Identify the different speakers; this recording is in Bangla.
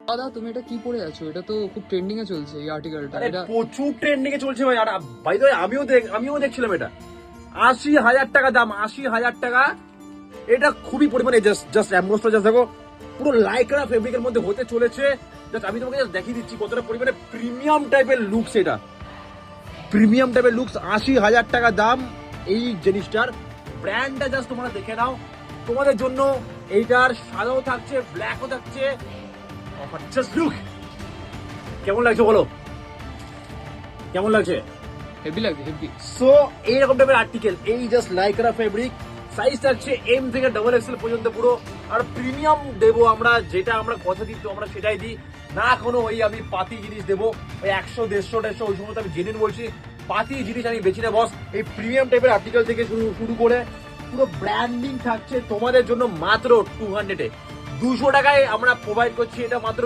Speaker 1: দাদা তুমি এটা কি পড়ে আছো? এটা তো খুব ট্রেন্ডিং এ চলছে এই আর্টিকেলটা। এটা
Speaker 2: প্রচুর ট্রেন্ডিং এ চলছে ভাই। আর ভাই তো আমিও দেখছিলাম এটা 80,000 টাকা দাম, 80,000 টাকা। এটা খুবই পরিমাণে জাস্ট অ্যামবোসটা জাস্ট দেখো, পুরো লাইক্রা ফেব্রিকের মধ্যে হতে চলেছে। জাস্ট আমি তোমাকে জাস্ট দেখিয়ে দিচ্ছি কতটা পরিমাণে প্রিমিয়াম টাইপের লুকস। এটা প্রিমিয়াম টাইপের লুকস, 80,000 টাকা দাম এই জিনিসটার। ব্র্যান্ডটা জাস্ট তোমরা দেখে নাও। তোমাদের জন্য এইটার সাদাও থাকছে, ব্ল্যাকও থাকছে। জাস্ট লুক, কেমন লাগছে বলো, কেমন লাগছে?
Speaker 1: হেভি লাগছে, হেভি।
Speaker 2: সো এইরকম টাইপের আর্টিকেল, এই জাস্ট লাইক্রা ফেব্রিক, সাইজ থাকছে এম থেকে XXL পর্যন্ত পুরো। আর প্রিমিয়াম দেবো আমরা, যেটা আমরা কথা দিচ্ছি আমরা সেটাই দিই না। কোনো ওই আমি পাতি জিনিস দেবো ওই 100, 150, ওই সমস্ত আমি জেনুইন বলছি। পাতি জিনিস আমি বেছি না বস। এই প্রিমিয়াম টাইপের আর্টিকেল থেকে শুরু করে পুরো ব্র্যান্ডিং থাকছে তোমাদের জন্য মাত্র 200 টাকায় আমরা প্রোভাইড করছি। এটা মাত্র